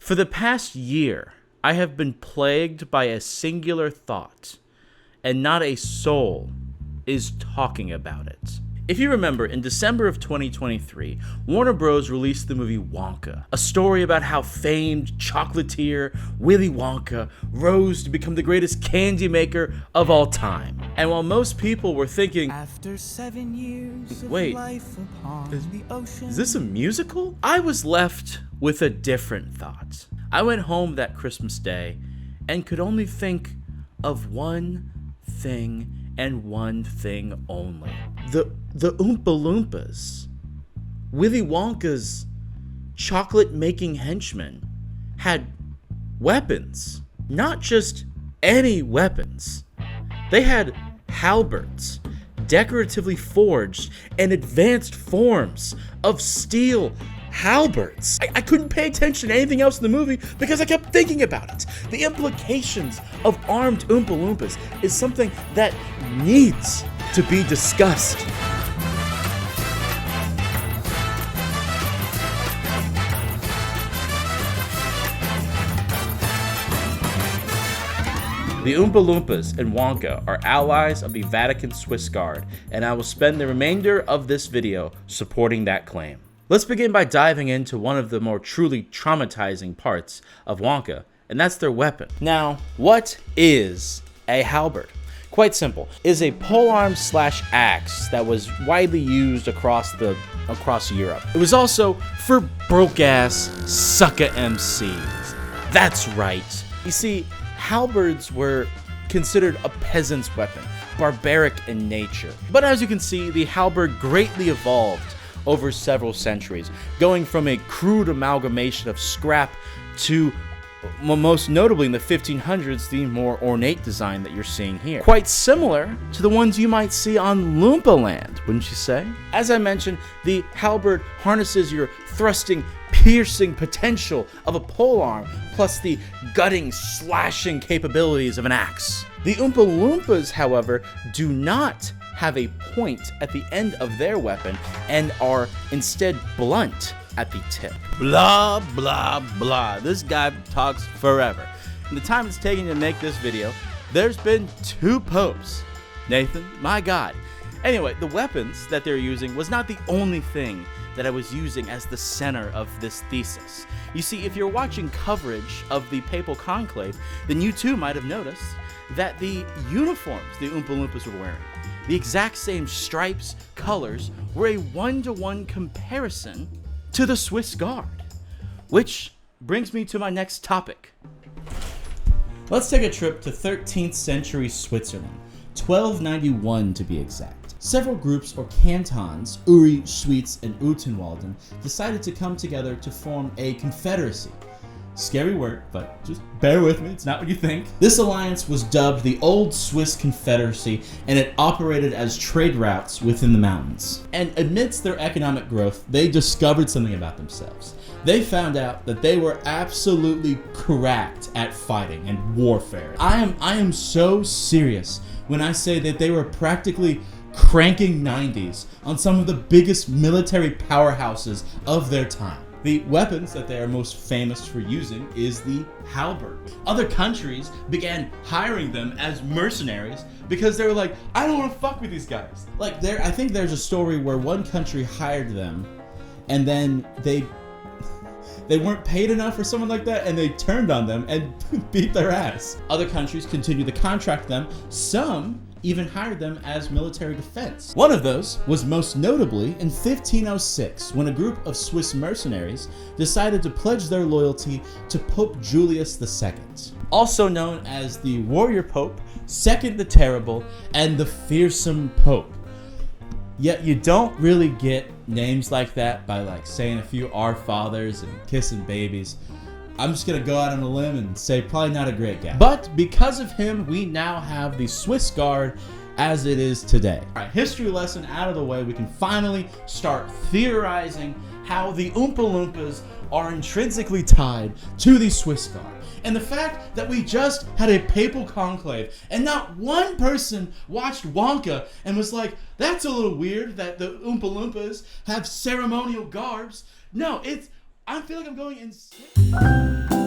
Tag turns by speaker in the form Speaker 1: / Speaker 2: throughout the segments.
Speaker 1: For the past year, I have been plagued by a singular thought, and not a soul is talking about it. If you remember, in December of 2023, Warner Bros. Released the movie Wonka, a story about how famed chocolatier Willy Wonka rose to become the greatest candy maker of all time. And while most people were thinking,
Speaker 2: after 7 years of
Speaker 1: wait,
Speaker 2: life upon the ocean,
Speaker 1: is this a musical? I was left with a different thought. I went home that Christmas day and could only think of one thing and one thing only. The Oompa Loompas, Willy Wonka's chocolate-making henchmen, had weapons. Not just any weapons. They had halberds, decoratively forged and advanced forms of steel halberds. I couldn't pay attention to anything else in the movie because I kept thinking about it. The implications of armed Oompa Loompas is something that needs to be discussed. The Oompa Loompas and Wonka are allies of the Vatican Swiss Guard, and I will spend the remainder of this video supporting that claim. Let's begin by diving into one of the more truly traumatizing parts of Wonka, and that's their weapon. Now, what is a halberd? Quite simple. It is a polearm / axe that was widely used across Europe. It was also for broke-ass sucker MCs. That's right. You see, halberds were considered a peasant's weapon, barbaric in nature. But as you can see, the halberd greatly evolved over several centuries, going from a crude amalgamation of scrap to, most notably in the 1500s, the more ornate design that you're seeing here. Quite similar to the ones you might see on Loompa Land, wouldn't you say? As I mentioned, the halberd harnesses your thrusting, piercing potential of a polearm, plus the gutting, slashing capabilities of an axe. The Oompa Loompas, however, do not have a point at the end of their weapon and are instead blunt at the tip. Blah, blah, blah. This guy talks forever. In the time it's taken to make this video, there's been 2 popes. Nathan, my God. Anyway, the weapons that they're using was not the only thing that I was using as the center of this thesis. You see, if you're watching coverage of the Papal Conclave, then you too might have noticed that the uniforms the Oompa Loompas were wearing, the exact same stripes, colors, were a 1-to-1 comparison to the Swiss Guard. Which brings me to my next topic. Let's take a trip to 13th century Switzerland, 1291 to be exact. Several groups or cantons, Uri, Schwyz, and Utenwalden, decided to come together to form a confederacy. Scary word, but just bear with me, it's not what you think. This alliance was dubbed the Old Swiss Confederacy, and it operated as trade routes within the mountains. And amidst their economic growth, they discovered something about themselves. They found out that they were absolutely cracked at fighting and warfare. I am so serious when I say that they were practically cranking 90s on some of the biggest military powerhouses of their time. The weapons that they are most famous for using is the halberd. Other countries began hiring them as mercenaries because they were like, I don't want to fuck with these guys. Like, I think there's a story where one country hired them and then they weren't paid enough or something like that, and they turned on them and beat their ass. Other countries continued to contract them. Some even hired them as military defense. One of those was most notably in 1506, when a group of Swiss mercenaries decided to pledge their loyalty to Pope Julius II, also known as the Warrior Pope, Second the Terrible, and the Fearsome Pope. Yet you don't really get names like that by saying a few Our Fathers and kissing babies. I'm just going to go out on a limb and say probably not a great guy. But because of him, we now have the Swiss Guard as it is today. All right, history lesson out of the way, we can finally start theorizing how the Oompa Loompas are intrinsically tied to the Swiss Guard. And the fact that we just had a papal conclave and not one person watched Wonka and was like, that's a little weird that the Oompa Loompas have ceremonial garbs. No, I feel like I'm going insane.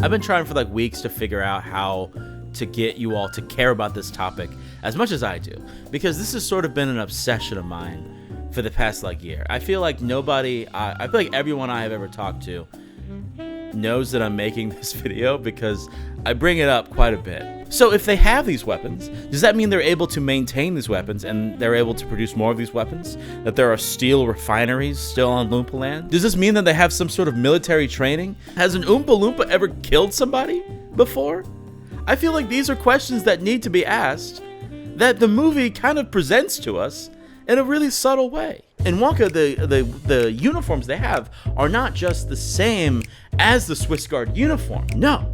Speaker 1: I've been trying for like weeks to figure out how to get you all to care about this topic as much as I do, because this has sort of been an obsession of mine for the past like year. I feel like I feel like everyone I have ever talked to knows that I'm making this video because I bring it up quite a bit. So if they have these weapons, does that mean they're able to maintain these weapons and they're able to produce more of these weapons? That there are steel refineries still on Loompa Land? Does this mean that they have some sort of military training? Has an Oompa Loompa ever killed somebody before? I feel like these are questions that need to be asked that the movie kind of presents to us in a really subtle way. In Wonka, the uniforms they have are not just the same as the Swiss Guard uniform. No.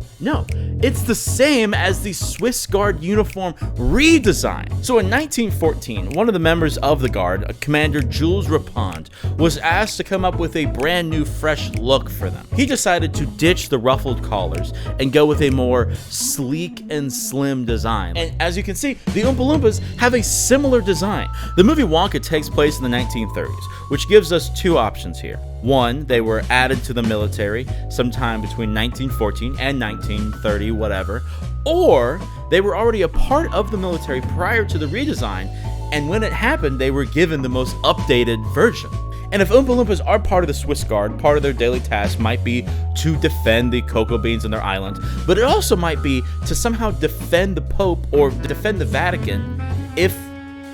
Speaker 1: It's the same as the Swiss Guard uniform redesign. So in 1914, one of the members of the Guard, Commander Jules Rapond, was asked to come up with a brand new fresh look for them. He decided to ditch the ruffled collars and go with a more sleek and slim design. And as you can see, the Oompa Loompas have a similar design. The movie Wonka takes place in the 1930s, which gives us two options here. One, they were added to the military sometime between 1914 and 1930, whatever, or they were already a part of the military prior to the redesign, and when it happened, they were given the most updated version. And if Oompa Loompas are part of the Swiss Guard, part of their daily task might be to defend the cocoa beans on their island, but it also might be to somehow defend the Pope or defend the Vatican if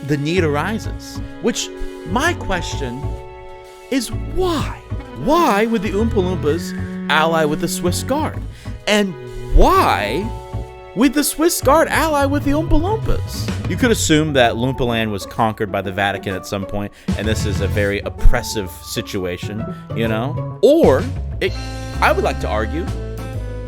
Speaker 1: the need arises. Which, my question is why? Why would the Oompa Loompas ally with the Swiss Guard? And why would the Swiss Guard ally with the Oompa Loompas? You could assume that Loompa Land was conquered by the Vatican at some point, and this is a very oppressive situation, you know? Or, I would like to argue,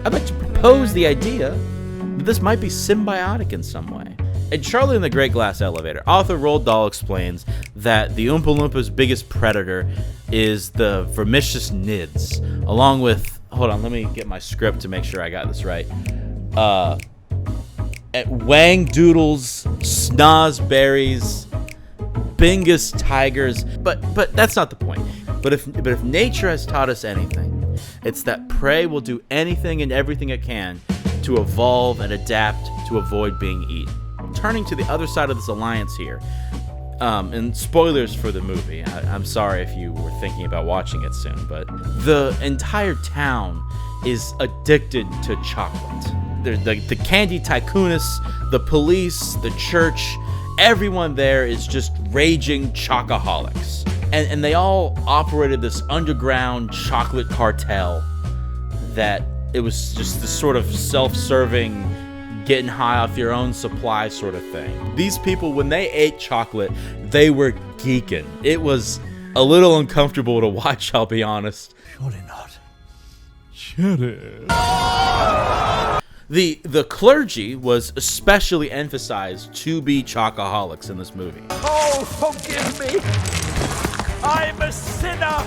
Speaker 1: I'd like to propose the idea that this might be symbiotic in some way. In Charlie and the Great Glass Elevator, author Roald Dahl explains that the Oompa Loompas' biggest predator is the vermicious Nids, along with, hold on, let me get my script to make sure I got this right. Wang Doodles, Snozberries, Bingus Tigers, but that's not the point. But if nature has taught us anything, it's that prey will do anything and everything it can to evolve and adapt to avoid being eaten. Turning to the other side of this alliance here, and spoilers for the movie, I'm sorry if you were thinking about watching it soon, but the entire town is addicted to chocolate. The candy tycoonists, the police, the church, everyone there is just raging chocoholics. And they all operated this underground chocolate cartel that it was just this sort of self-serving, getting high off your own supply sort of thing. These people, when they ate chocolate, they were geeking. It was a little uncomfortable to watch, I'll be honest.
Speaker 2: Surely not. Surely.
Speaker 1: The clergy was especially emphasized to be chocoholics in this movie.
Speaker 3: Oh, forgive me. I'm a sinner,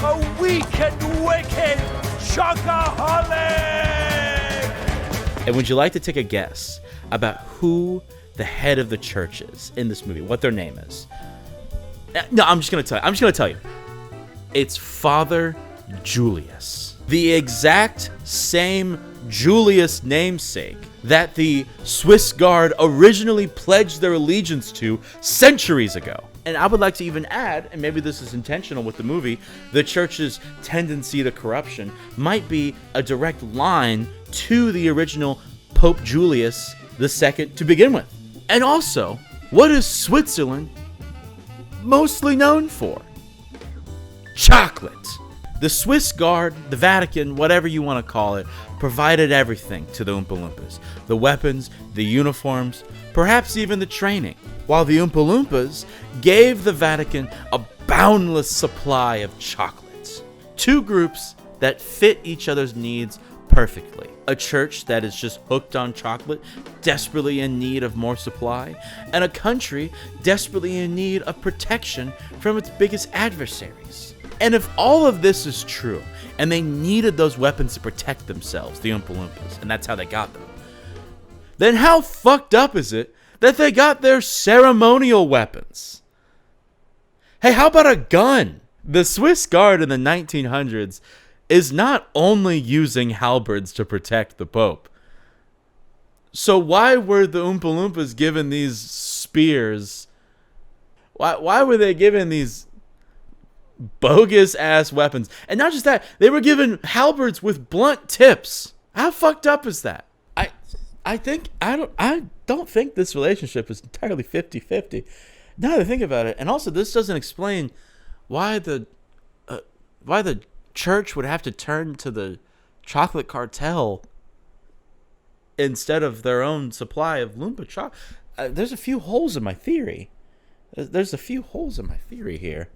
Speaker 3: a weak and wicked chocoholic.
Speaker 1: And would you like to take a guess about who the head of the church is in this movie? What their name is? No, I'm just gonna tell you. It's Father Julius. The exact same Julius namesake that the Swiss Guard originally pledged their allegiance to centuries ago. And I would like to even add, and maybe this is intentional with the movie, the church's tendency to corruption might be a direct line to the original Pope Julius II to begin with. And also, what is Switzerland mostly known for? Chocolate. The Swiss Guard, the Vatican, whatever you want to call it, provided everything to the Oompa Loompas. The weapons, the uniforms, perhaps even the training. While the Oompa Loompas gave the Vatican a boundless supply of chocolates. Two groups that fit each other's needs perfectly. A church that is just hooked on chocolate, desperately in need of more supply, and a country desperately in need of protection from its biggest adversaries. And if all of this is true, and they needed those weapons to protect themselves, the Oompa Loompas, and that's how they got them, then how fucked up is it that they got their ceremonial weapons? Hey, how about a gun? The Swiss Guard in the 1900s is not only using halberds to protect the Pope. So why were the Oompa Loompas given these spears? Why were they given these bogus ass weapons? And not just that, they were given halberds with blunt tips. How fucked up is that? I don't think this relationship is entirely 50-50. Now that I think about it, and also this doesn't explain why the church would have to turn to the chocolate cartel instead of their own supply of Loompa chocolate. There's a few holes in my theory. There's a few holes in my theory here.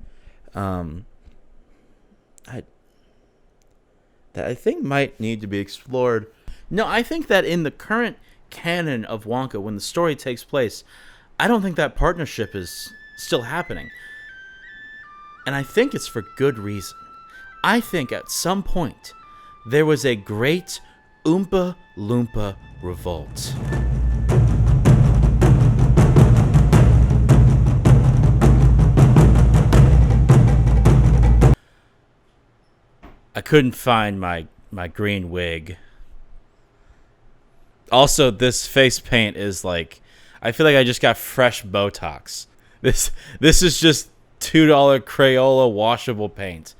Speaker 1: That I think might need to be explored. No, I think that in the current canon of Wonka, when the story takes place, I don't think that partnership is still happening. And I think it's for good reason. I think at some point there was a great Oompa Loompa revolt. I couldn't find my green wig. Also, this face paint is like, I feel like I just got fresh Botox. This is just $2 Crayola washable paint.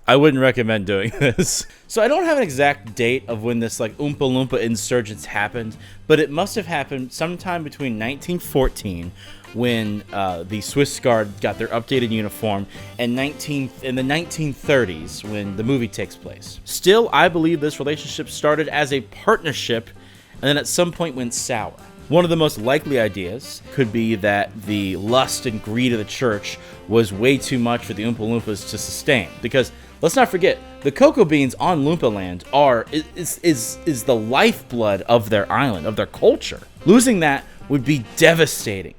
Speaker 1: I wouldn't recommend doing this. So I don't have an exact date of when this like Oompa Loompa insurgence happened, but it must have happened sometime between 1914, when the Swiss Guard got their updated uniform, and in the 1930s, when the movie takes place. Still, I believe this relationship started as a partnership, and then at some point went sour. One of the most likely ideas could be that the lust and greed of the church was way too much for the Oompa Loompas to sustain. Because let's not forget, the cocoa beans on Loompa Land is the lifeblood of their island, of their culture. Losing that would be devastating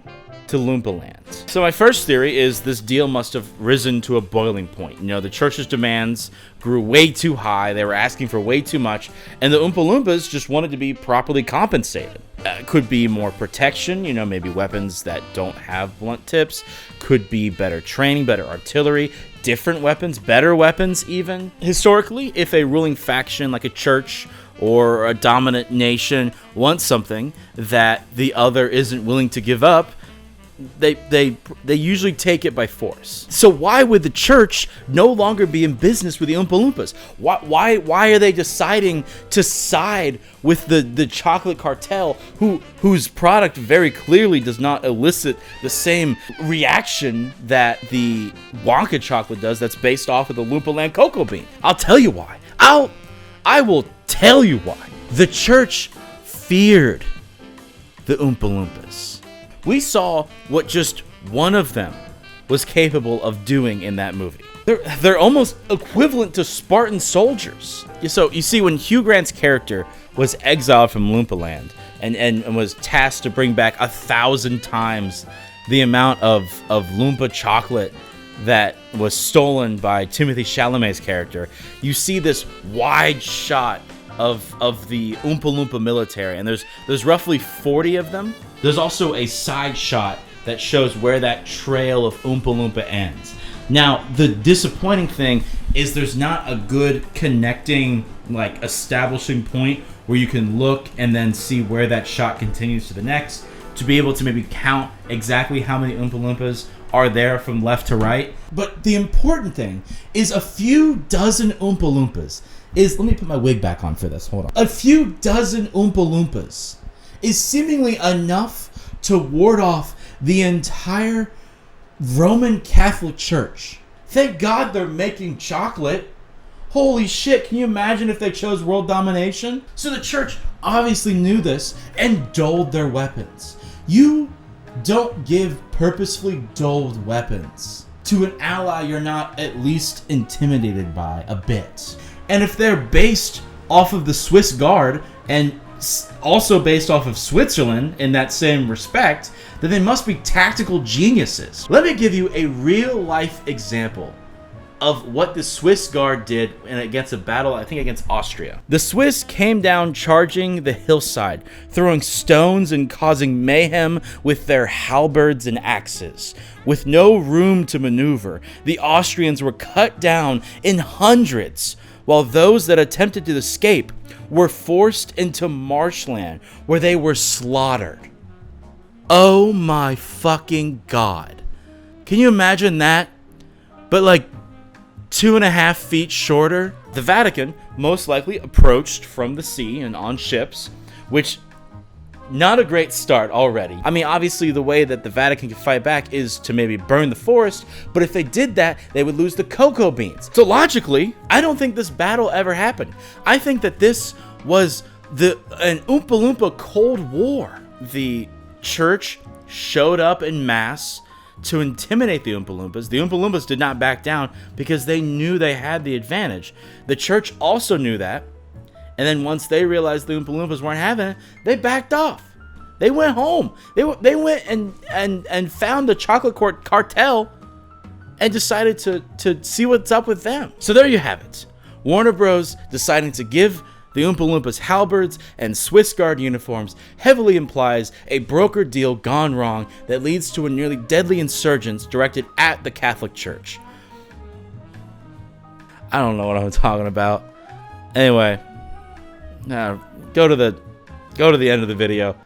Speaker 1: to Loompa Land. So my first theory is this deal must have risen to a boiling point. You know, the church's demands grew way too high. They were asking for way too much, and the Oompa Loompas just wanted to be properly compensated. Could be more protection, you know, maybe weapons that don't have blunt tips. Could be better training, better artillery, different weapons, better weapons even. Historically, if a ruling faction like a church or a dominant nation wants something that the other isn't willing to give up, they usually take it by force. So why would the church no longer be in business with the Oompa Loompas? Why are they deciding to side with the chocolate cartel, whose product very clearly does not elicit the same reaction that the Wonka chocolate does, that's based off of the Loompa Land cocoa bean? I'll tell you why. I will tell you why. The church feared the Oompa Loompas. We saw what just one of them was capable of doing in that movie. They're almost equivalent to Spartan soldiers. So you see, when Hugh Grant's character was exiled from Loompa Land and was tasked to bring back 1,000 times the amount of Loompa chocolate that was stolen by Timothée Chalamet's character, you see this wide shot of the Oompa Loompa military, and there's roughly 40 of them. There's also a side shot that shows where that trail of Oompa Loompa ends. Now, the disappointing thing is there's not a good connecting, like, establishing point where you can look and then see where that shot continues to the next to be able to maybe count exactly how many Oompa Loompas are there from left to right. But the important thing is a few dozen Oompa Loompas let me put my wig back on for this, hold on. A few dozen Oompa Loompas is seemingly enough to ward off the entire Roman Catholic Church. Thank God they're making chocolate. Holy shit, can you imagine if they chose world domination? So the church obviously knew this and dulled their weapons. You don't give purposefully dulled weapons to an ally you're not at least intimidated by a bit. And if they're based off of the Swiss Guard and also based off of Switzerland in that same respect, then they must be tactical geniuses. Let me give you a real-life example of what the Swiss Guard did against a battle, I think against Austria. The Swiss came down charging the hillside, throwing stones and causing mayhem with their halberds and axes. With no room to maneuver, the Austrians were cut down in hundreds, while those that attempted to escape were forced into marshland where they were slaughtered. Oh my fucking God. Can you imagine that? But like 2.5 feet shorter? The Vatican most likely approached from the sea and on ships, which not a great start already. I mean, obviously the way that the Vatican can fight back is to maybe burn the forest, but if they did that, they would lose the cocoa beans. So logically, I don't think this battle ever happened. I think that this was an Oompa Loompa Cold War. The church showed up in mass to intimidate the Oompa Loompas. The Oompa Loompas did not back down because they knew they had the advantage. The church also knew that. And then once they realized the Oompa Loompas weren't having it, they backed off. They went home. They went and found the chocolate cartel and decided to see what's up with them. So there you have it. Warner Bros. Deciding to give the Oompa Loompas halberds and Swiss Guard uniforms heavily implies a brokered deal gone wrong that leads to a nearly deadly insurgence directed at the Catholic Church. I don't know what I'm talking about. Anyway, go to the end of the video.